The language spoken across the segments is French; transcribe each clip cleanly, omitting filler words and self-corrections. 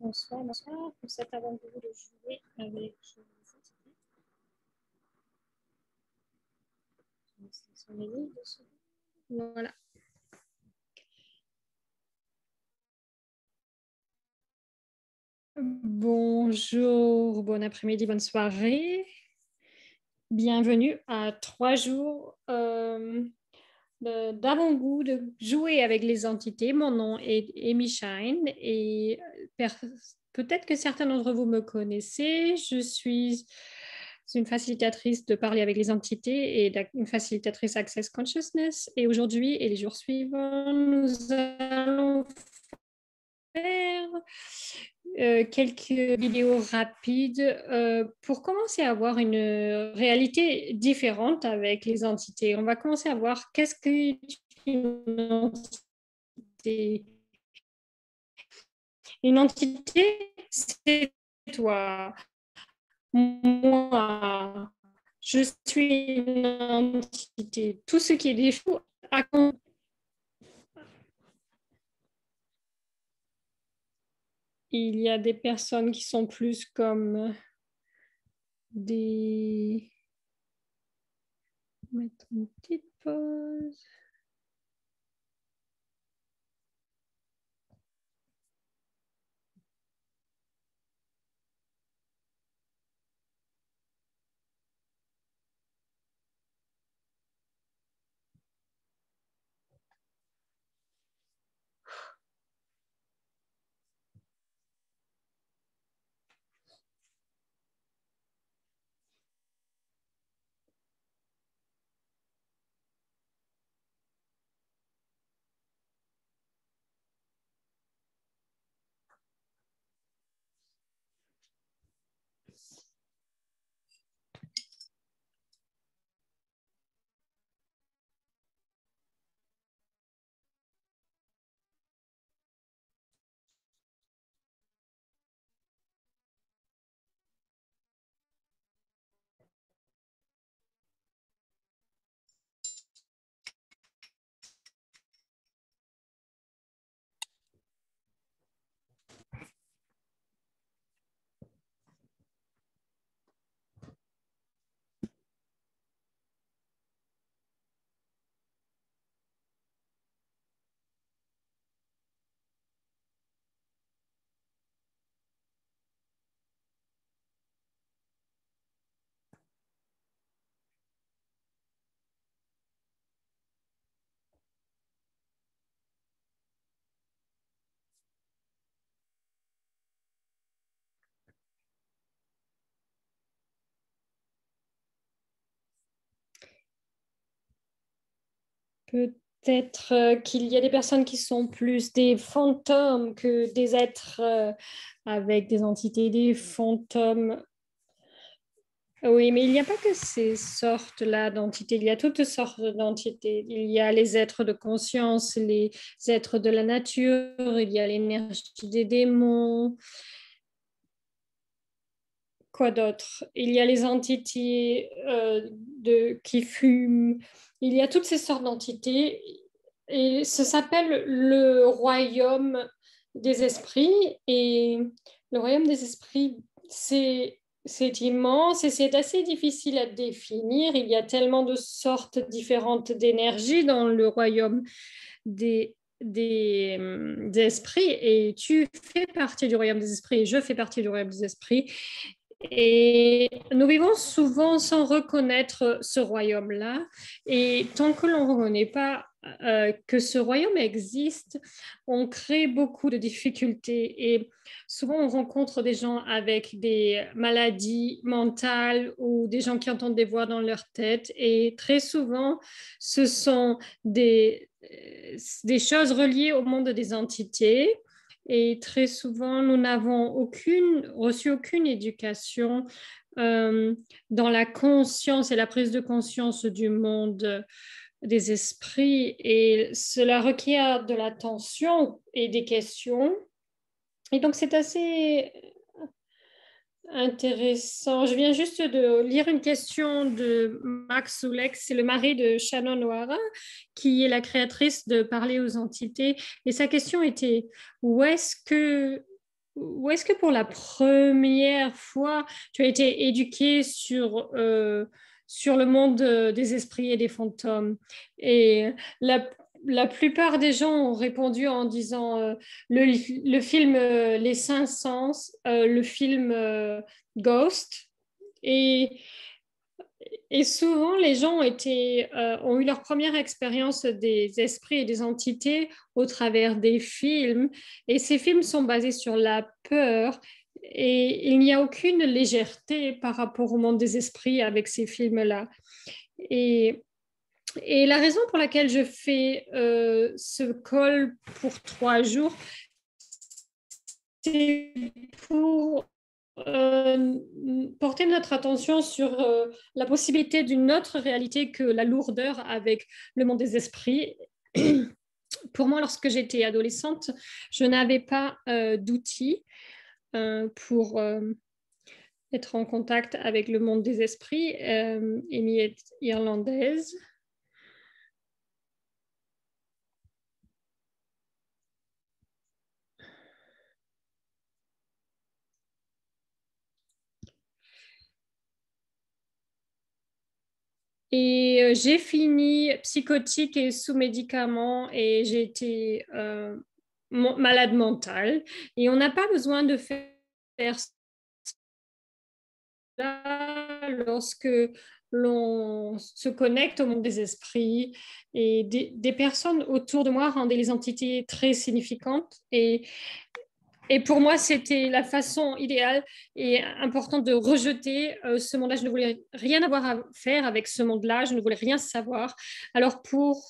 Bonsoir, bonsoir. Pour cet avant-goût de jouer avec les entités. Voilà. Bonjour, bon après-midi, bonne soirée. Bienvenue à 3 jours d'avant-goût de jouer avec les entités. Mon nom est Amy Shine et peut-être que certains d'entre vous me connaissez. Je suis une facilitatrice de parler avec les entités et une facilitatrice Access Consciousness. Et aujourd'hui et les jours suivants, nous allons faire quelques vidéos rapides pour commencer à avoir une réalité différente avec les entités. On va commencer à voir qu'est-ce qu'une entité. Une entité, c'est toi. Moi, je suis une entité. Tout ce qui est défaut, il y a des personnes qui sont plus comme des... Mettre une petite pause. Peut-être qu'il y a des personnes qui sont plus des fantômes que des êtres avec des entités, des fantômes. Oui, mais il n'y a pas que ces sortes-là d'entités, il y a toutes sortes d'entités. Il y a les êtres de conscience, les êtres de la nature, il y a l'énergie des démons. Quoi d'autre? Il y a les entités qui fument. Il y a toutes ces sortes d'entités et ça s'appelle le royaume des esprits. Et le royaume des esprits, c'est immense et c'est assez difficile à définir. Il y a tellement de sortes différentes d'énergie dans le royaume des esprits et tu fais partie du royaume des esprits et je fais partie du royaume des esprits. Et nous vivons souvent sans reconnaître ce royaume-là. Et tant que l'on ne reconnaît pas que ce royaume existe, on crée beaucoup de difficultés. Et souvent, on rencontre des gens avec des maladies mentales ou des gens qui entendent des voix dans leur tête. Et très souvent, ce sont des choses reliées au monde des entités. Et très souvent, nous n'avons reçu aucune éducation dans la conscience et la prise de conscience du monde des esprits. Et cela requiert de l'attention et des questions. Et donc, c'est assez intéressant. Je viens juste de lire une question de Max Soulex, c'est le mari de Shannon O'Hara, qui est la créatrice de Parler aux entités. Et sa question était, où est-ce que ou est-ce que pour la première fois, tu as été éduqué sur le monde des esprits et des fantômes? Et la, la plupart des gens ont répondu en disant le film Les Cinq Sens, le film Ghost. Et et souvent, les gens ont eu leur première expérience des esprits et des entités au travers des films. Et ces films sont basés sur la peur. Et il n'y a aucune légèreté par rapport au monde des esprits avec ces films-là. Et, et la raison pour laquelle je fais ce call pour 3 jours, c'est pour euh, porter notre attention sur la possibilité d'une autre réalité que la lourdeur avec le monde des esprits. Pour moi, lorsque j'étais adolescente, je n'avais pas d'outils pour être en contact avec le monde des esprits. Amy est irlandaise. Et j'ai fini psychotique et sous médicaments et j'ai été malade mentale. Et on n'a pas besoin de faire cela lorsque l'on se connecte au monde des esprits. Et des personnes autour de moi rendaient les entités très significantes. Et pour moi, c'était la façon idéale et importante de rejeter ce monde-là. Je ne voulais rien avoir à faire avec ce monde-là. Je ne voulais rien savoir. Alors, pour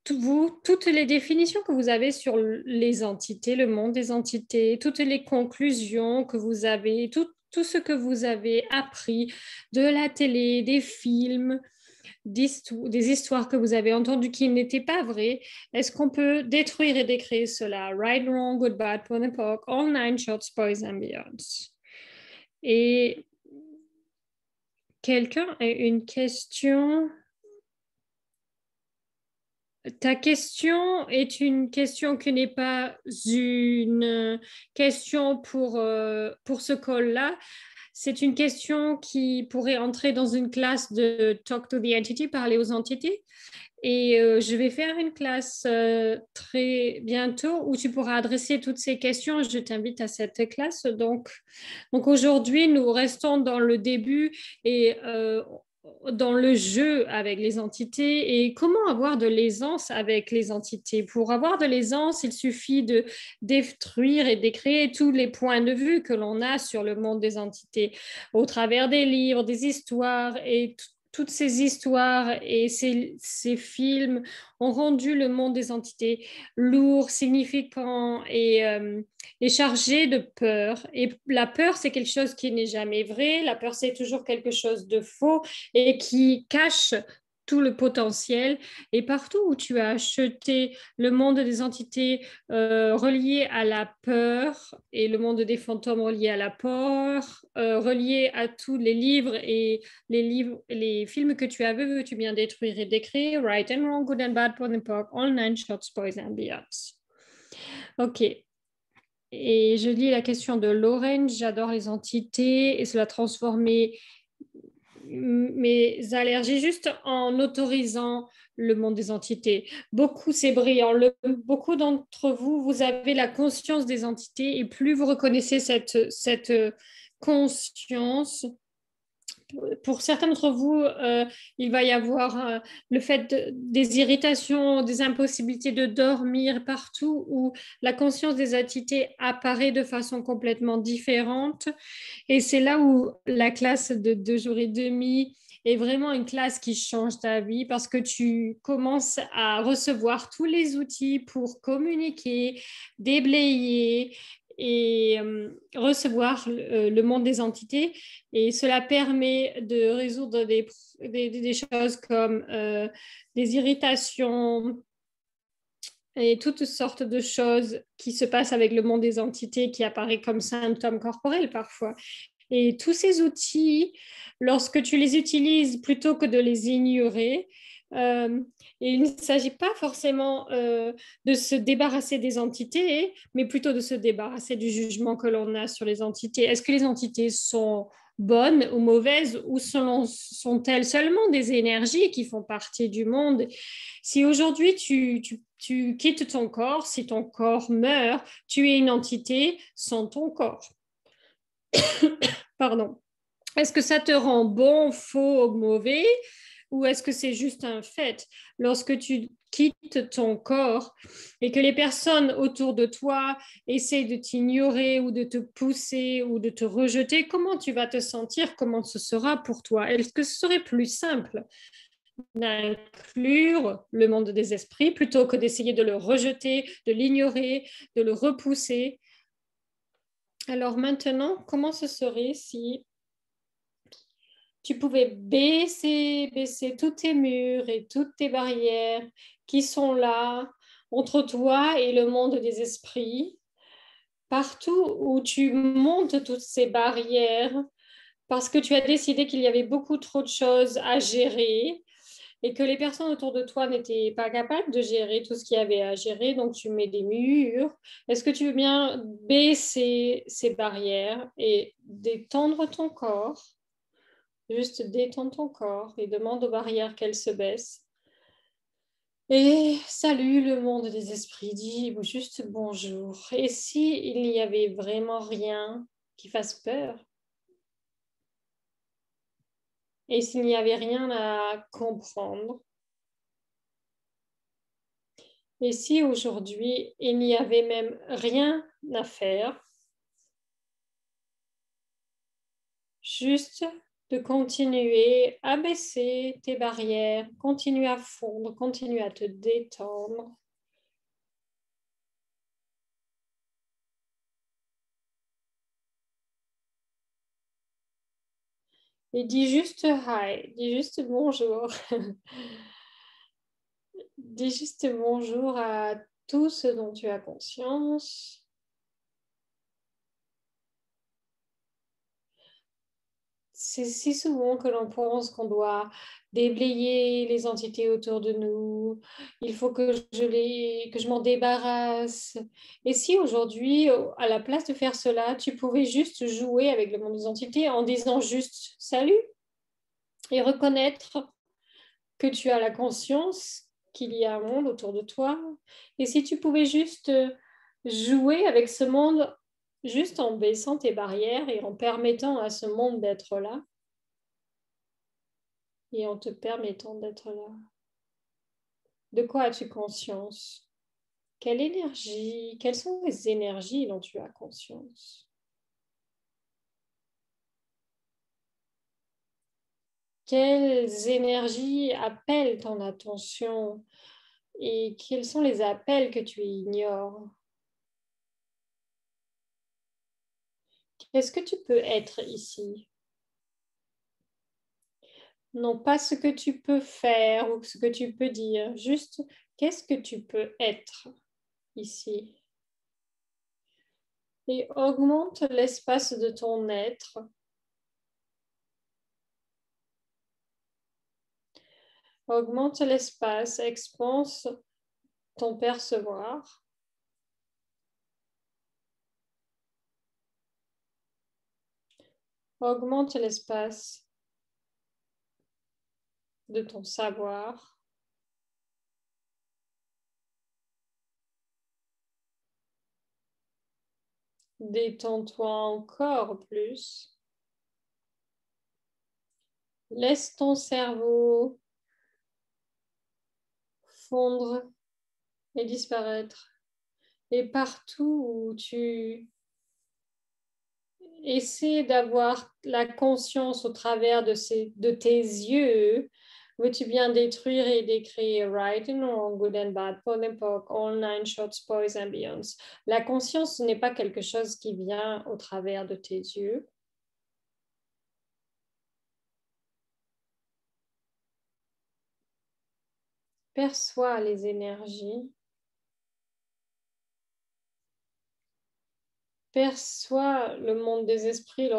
vous, toutes les définitions que vous avez sur les entités, le monde des entités, toutes les conclusions que vous avez, tout ce que vous avez appris de la télé, des films, des histoires que vous avez entendues qui n'étaient pas vraies, est-ce qu'on peut détruire et décréer cela? Right, wrong, good, bad, pour époque, all nine shorts, boys and beyonds. Et quelqu'un a une question? Ta question est une question qui n'est pas une question pour ce call-là. C'est une question qui pourrait entrer dans une classe de Talk to the Entity, parler aux entités. Et je vais faire une classe très bientôt où tu pourras adresser toutes ces questions. Je t'invite à cette classe. Donc aujourd'hui, nous restons dans le début et dans le jeu avec les entités et comment avoir de l'aisance avec les entités. Pour avoir de l'aisance, il suffit de détruire et décréer tous les points de vue que l'on a sur le monde des entités au travers des livres, des histoires et toutes ces histoires et ces films ont rendu le monde des entités lourd, significant et chargé de peur. Et la peur, c'est quelque chose qui n'est jamais vrai. La peur, c'est toujours quelque chose de faux et qui cache tout le potentiel. Et partout où tu as acheté le monde des entités relié à la peur et le monde des fantômes relié à la peur, relié à tous les livres et les films que tu as vus, veux-tu bien détruire et décrire, right and wrong, good and bad, pour n'importe, all nine shorts, boys and beyonds. Ok. Et je lis la question de Lorraine. J'adore les entités et cela a transformé mes allergies juste en autorisant le monde des entités. Beaucoup, c'est brillant. Beaucoup d'entre vous, vous avez la conscience des entités et plus vous reconnaissez cette conscience, pour certains d'entre vous, il va y avoir le fait des irritations, des impossibilités de dormir partout où la conscience des entités apparaît de façon complètement différente. Et c'est là où la classe de 2 jours et demi est vraiment une classe qui change ta vie parce que tu commences à recevoir tous les outils pour communiquer, déblayer et recevoir le monde des entités. Et cela permet de résoudre des choses comme des irritations et toutes sortes de choses qui se passent avec le monde des entités qui apparaît comme symptômes corporels parfois. Et tous ces outils, lorsque tu les utilises plutôt que de les ignorer, Euh, et il ne s'agit pas forcément de se débarrasser des entités, mais plutôt de se débarrasser du jugement que l'on a sur les entités. Est-ce que les entités sont bonnes ou mauvaises ou sont-elles seulement des énergies qui font partie du monde? Si aujourd'hui tu quittes ton corps, si ton corps meurt, tu es une entité sans ton corps. Pardon. Est-ce que ça te rend bon, faux, mauvais, ou est-ce que c'est juste un fait? Lorsque tu quittes ton corps et que les personnes autour de toi essayent de t'ignorer ou de te pousser ou de te rejeter, comment tu vas te sentir? Comment ce sera pour toi? Est-ce que ce serait plus simple d'inclure le monde des esprits plutôt que d'essayer de le rejeter, de l'ignorer, de le repousser? Alors maintenant, comment ce serait si tu pouvais baisser tous tes murs et toutes tes barrières qui sont là entre toi et le monde des esprits, partout où tu montes toutes ces barrières parce que tu as décidé qu'il y avait beaucoup trop de choses à gérer et que les personnes autour de toi n'étaient pas capables de gérer tout ce qu'il y avait à gérer, donc tu mets des murs. Est-ce que tu veux bien baisser ces barrières et détendre ton corps? Juste détends ton corps et demande aux barrières qu'elles se baissent. Et salue le monde des esprits, dis juste bonjour. Et si il n'y avait vraiment rien qui fasse peur? Et s'il n'y avait rien à comprendre? Et si aujourd'hui il n'y avait même rien à faire? Juste de continuer à baisser tes barrières, continue à fondre, continue à te détendre. Et dis juste hi, dis juste bonjour. Dis juste bonjour à tout ce dont tu as conscience. C'est si souvent que l'on pense qu'on doit déblayer les entités autour de nous. Il faut que je m'en débarrasse. Et si aujourd'hui, à la place de faire cela, tu pouvais juste jouer avec le monde des entités en disant juste salut et reconnaître que tu as la conscience qu'il y a un monde autour de toi. Et si tu pouvais juste jouer avec ce monde, juste en baissant tes barrières et en permettant à ce monde d'être là, et en te permettant d'être là. De quoi as-tu conscience? Quelle énergie? Quelles sont les énergies dont tu as conscience? Quelles énergies appellent ton attention et quels sont les appels que tu ignores? Qu'est-ce que tu peux être ici? Non pas ce que tu peux faire ou ce que tu peux dire, juste qu'est-ce que tu peux être ici? Et augmente l'espace de ton être. Augmente l'espace, expanse ton percevoir. Augmente l'espace de ton savoir. Détends-toi encore plus. Laisse ton cerveau fondre et disparaître. Et partout où tu essaies d'avoir la conscience au travers de tes yeux, veux-tu bien détruire et décrire right and wrong, good and bad, pour l'époque, all nine shorts, boys and beyonds. La conscience, ce n'est pas quelque chose qui vient au travers de tes yeux. Perçois les énergies. Perçois le monde des esprits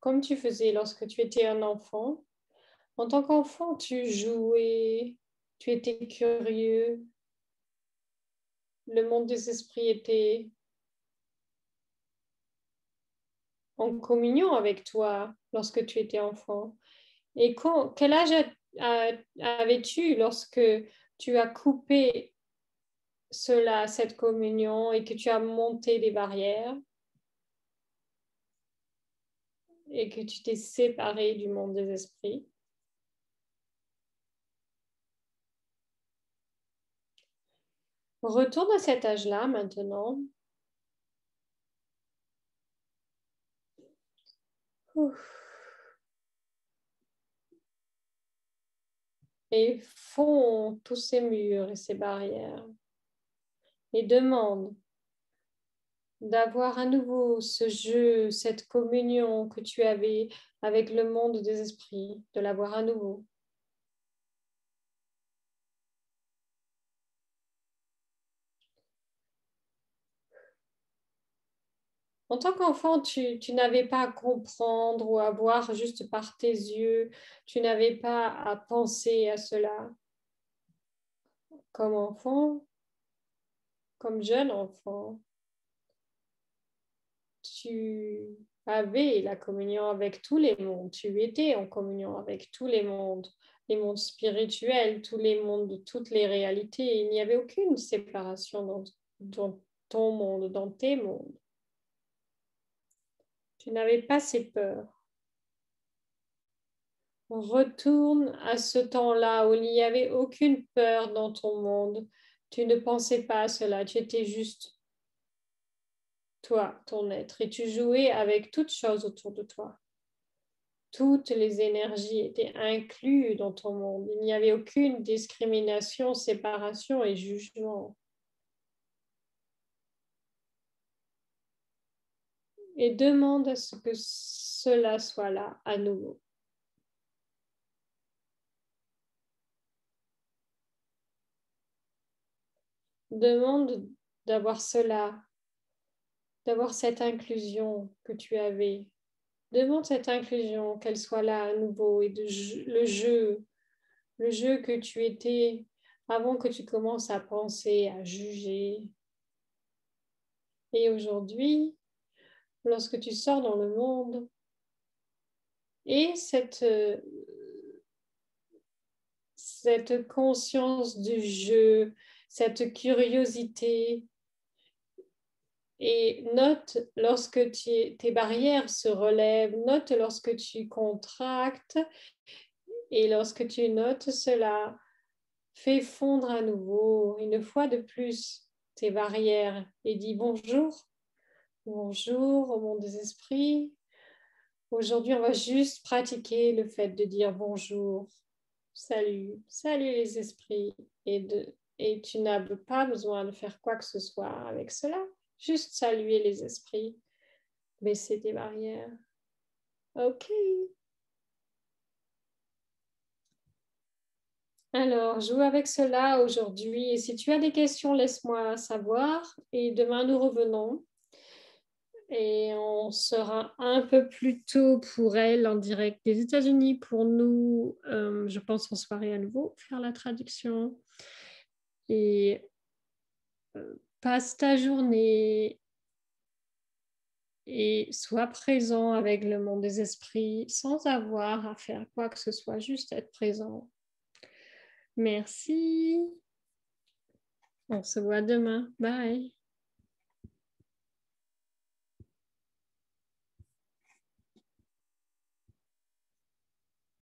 comme tu faisais lorsque tu étais un enfant. En tant qu'enfant, tu jouais, tu étais curieux, le monde des esprits était en communion avec toi lorsque tu étais enfant. Et quel âge avais-tu lorsque tu as coupé cette communion et que tu as monté des barrières et que tu t'es séparé du monde des esprits? Retourne à cet âge-là maintenant. Ouf. Et fonds tous ces murs et ces barrières et demande d'avoir à nouveau ce jeu, cette communion que tu avais avec le monde des esprits, de l'avoir à nouveau. En tant qu'enfant, tu n'avais pas à comprendre ou à voir juste par tes yeux, tu n'avais pas à penser à cela. Comme enfant, comme jeune enfant, tu avais la communion avec tous les mondes, tu étais en communion avec tous les mondes spirituels, tous les mondes, toutes les réalités. Il n'y avait aucune séparation dans ton monde, dans tes mondes. Tu n'avais pas ces peurs. Retourne à ce temps-là où il n'y avait aucune peur dans ton monde. Tu ne pensais pas à cela, tu étais juste toi, ton être, et tu jouais avec toutes choses autour de toi. Toutes les énergies étaient incluses dans ton monde. Il n'y avait aucune discrimination, séparation et jugement. Et demande à ce que cela soit là à nouveau. Demande d'avoir cela, d'avoir cette inclusion que tu avais. Demande cette inclusion, qu'elle soit là à nouveau et le jeu que tu étais avant que tu commences à penser, à juger. Et aujourd'hui, lorsque tu sors dans le monde, et cette conscience du jeu, cette curiosité, et note lorsque tes barrières se relèvent, note lorsque tu contractes, et lorsque tu notes cela, fais fondre à nouveau, une fois de plus, tes barrières et dis bonjour, bonjour au monde des esprits. Aujourd'hui, on va juste pratiquer le fait de dire bonjour, salut, salut les esprits, et tu n'as pas besoin de faire quoi que ce soit avec cela. Juste saluer les esprits, baisser tes barrières. Ok. Alors, joue avec cela aujourd'hui. Et si tu as des questions, laisse-moi savoir. Et demain, nous revenons. Et on sera un peu plus tôt pour elle en direct des États-Unis. Pour nous, je pense en soirée à nouveau, faire la traduction. Et passe ta journée et sois présent avec le monde des esprits sans avoir à faire quoi que ce soit, juste être présent. Merci. On se voit demain. Bye.